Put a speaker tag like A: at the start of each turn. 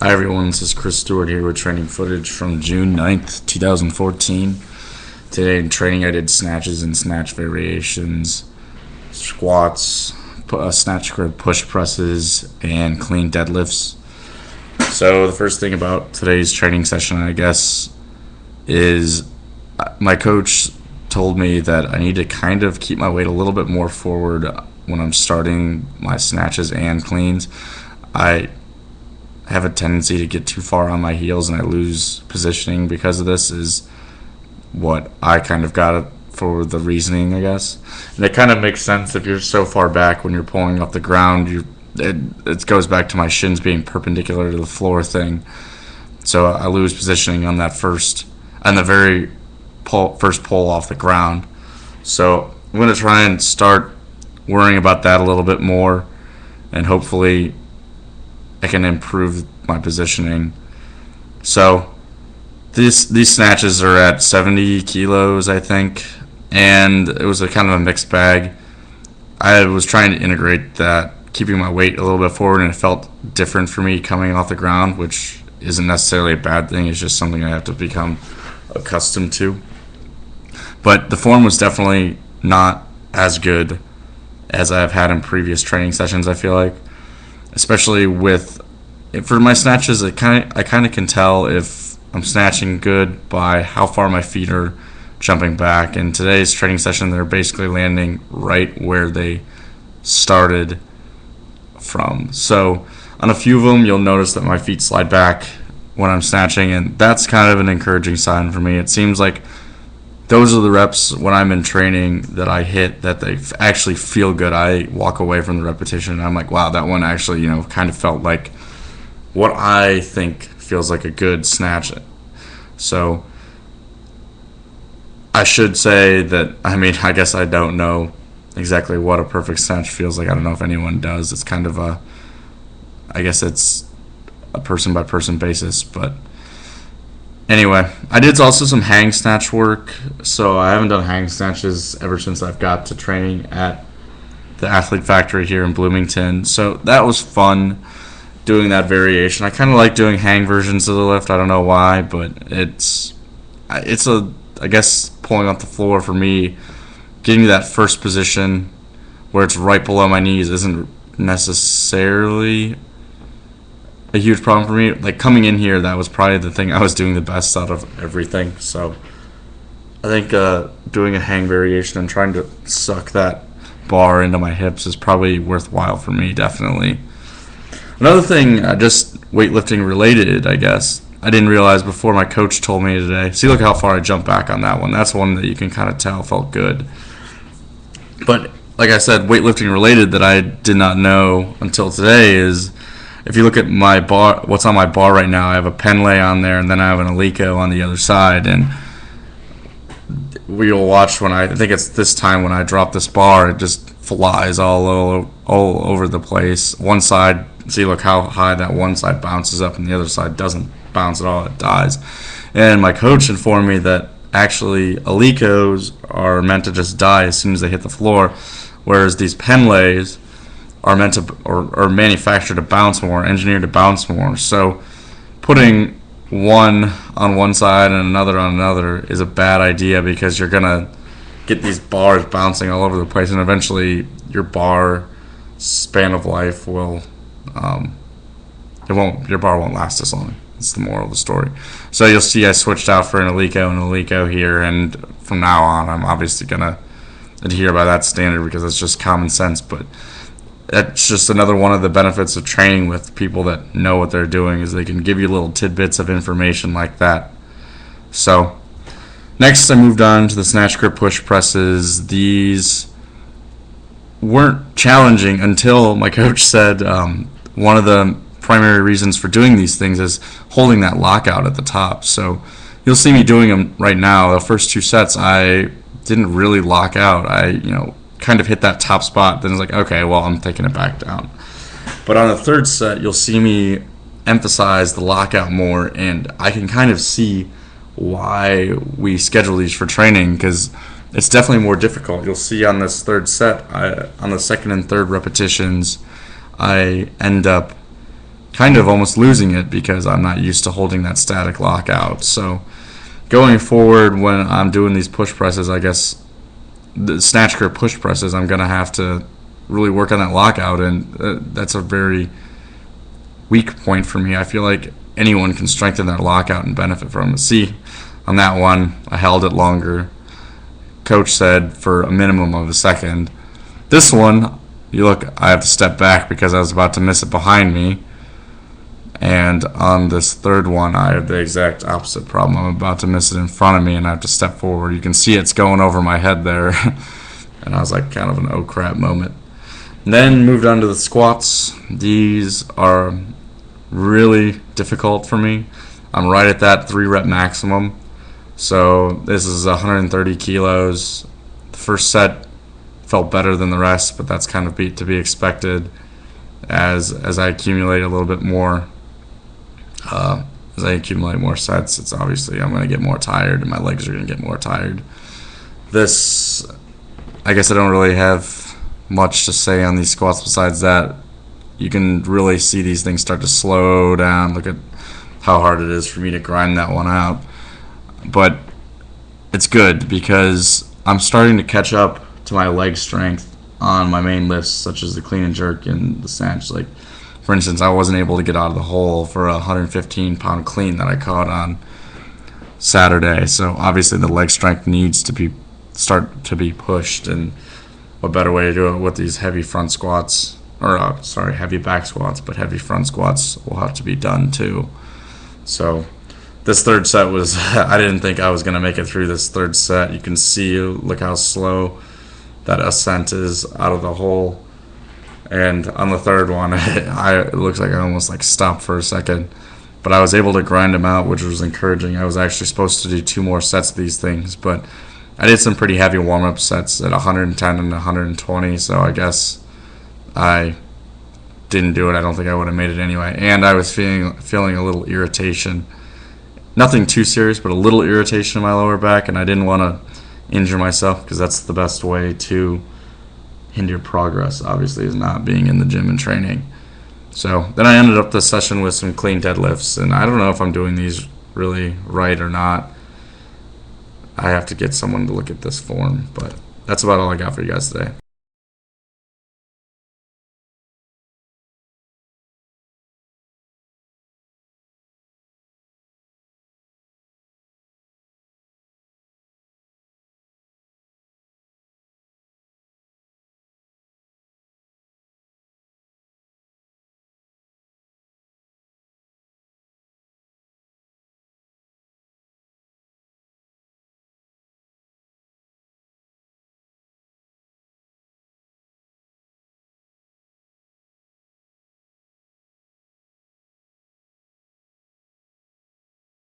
A: Hi everyone, this is Chris Stewart here with training footage from June 9th, 2014. Today in training I did snatches and snatch variations, squats, snatch grip push presses, and clean deadlifts. So the first thing about today's training session, I guess, is my coach told me that I need to kind of keep my weight a little bit more forward when I'm starting my snatches and cleans. I have a tendency to get too far on my heels and I lose positioning because of this, is what I kind of got for the reasoning, I guess. And it kind of makes sense if you're so far back when you're pulling off the ground. It goes back to my shins being perpendicular to the floor thing. So I lose positioning on that first pull off the ground. So I'm going to try and start worrying about that a little bit more, and hopefully I can improve my positioning. So these snatches are at 70 kilos, I think, and it was a kind of a mixed bag. I was trying to integrate that, keeping my weight a little bit forward, and it felt different for me coming off the ground, which isn't necessarily a bad thing. It's just something I have to become accustomed to. But the form was definitely not as good as I've had in previous training sessions, I feel like. Especially for my snatches, I kind of can tell if I'm snatching good by how far my feet are jumping back. In today's training session, they're basically landing right where they started from. So on a few of them, you'll notice that my feet slide back when I'm snatching, and that's kind of an encouraging sign for me. It seems like those are the reps when I'm in training that I hit that they actually feel good. I walk away from the repetition and I'm like, wow, that one actually, kind of felt like what I think feels like a good snatch. So I should say that, I guess I don't know exactly what a perfect snatch feels like. I don't know if anyone does. It's kind of I guess it's a person by person basis, but anyway, I did also some hang snatch work. So I haven't done hang snatches ever since I've got to training at the Athlete Factory here in Bloomington. So that was fun doing that variation. I kind of like doing hang versions of the lift. I don't know why, but it's I guess pulling off the floor for me, getting to that first position where it's right below my knees isn't necessarily a huge problem for me. Like coming in here, that was probably the thing I was doing the best out of everything. So I think doing a hang variation and trying to suck that bar into my hips is probably worthwhile for me, definitely. Another thing, just weightlifting related, I guess, I didn't realize before my coach told me today. See, look how far I jumped back on that one. That's one that you can kind of tell felt good. But like I said, weightlifting related that I did not know until today is, if you look at my bar, what's on my bar right now, I have a pen lay on there, and then I have an Alico on the other side. And we'll watch when I think it's this time when I drop this bar, it just flies all over the place. One side, see, look how high that one side bounces up, and the other side doesn't bounce at all. It dies. And my coach informed me that actually Alicos are meant to just die as soon as they hit the floor, whereas these pen lays are meant to or manufactured to bounce more, engineered to bounce more. So putting one on one side and another on another is a bad idea, because you're gonna get these bars bouncing all over the place, and eventually your bar span of life will your bar won't last as long. It's the moral of the story. So you'll see I switched out for an Alico here, and from now on I'm obviously gonna adhere by that standard because it's just common sense. But that's just another one of the benefits of training with people that know what they're doing, is they can give you little tidbits of information like that. So next I moved on to the snatch grip push presses. These weren't challenging until my coach said one of the primary reasons for doing these things is holding that lockout at the top. So you'll see me doing them right now. The first two sets I didn't really lock out. I kind of hit that top spot, then it's like, okay, well, I'm taking it back down. But on the third set, you'll see me emphasize the lockout more, and I can kind of see why we schedule these for training, because it's definitely more difficult. You'll see on this third set, on the second and third repetitions, I end up kind of almost losing it because I'm not used to holding that static lockout. So going forward, when I'm doing these push presses, I guess the snatch grip push presses, I'm going to have to really work on that lockout, and that's a very weak point for me. I feel like anyone can strengthen their lockout and benefit from it. See, on that one, I held it longer. Coach said for a minimum of a second. This one, you look, I have to step back because I was about to miss it behind me. And on this third one, I have the exact opposite problem. I'm about to miss it in front of me, and I have to step forward. You can see it's going over my head there. And I was like, kind of an oh crap moment. And then moved on to the squats. These are really difficult for me. I'm right at that 3 rep maximum. So this is 130 kilos. The first set felt better than the rest, but that's kind of to be expected as I accumulate a little bit more. As I accumulate more sets, it's obviously I'm going to get more tired, and my legs are going to get more tired. This, I guess I don't really have much to say on these squats besides that. You can really see these things start to slow down. Look at how hard it is for me to grind that one out. But it's good because I'm starting to catch up to my leg strength on my main lifts, such as the clean and jerk and the snatch. Like, for instance, I wasn't able to get out of the hole for a 115-pound clean that I caught on Saturday. So obviously the leg strength needs to start to be pushed, and what better way to do it with these heavy front squats, or heavy back squats, but heavy front squats will have to be done too. So this third set was, I didn't think I was going to make it through this third set. You can see, look how slow that ascent is out of the hole. And on the third one, it looks like I almost stopped for a second. But I was able to grind them out, which was encouraging. I was actually supposed to do 2 more sets of these things, but I did some pretty heavy warm-up sets at 110 and 120, so I guess I didn't do it. I don't think I would have made it anyway. And I was feeling a little irritation. Nothing too serious, but a little irritation in my lower back, and I didn't want to injure myself because that's the best way to hinder progress, obviously, is not being in the gym and training. So then I ended up the session with some clean deadlifts, and I don't know if I'm doing these really right or not. I have to get someone to look at this form, but that's about all I got for you guys today.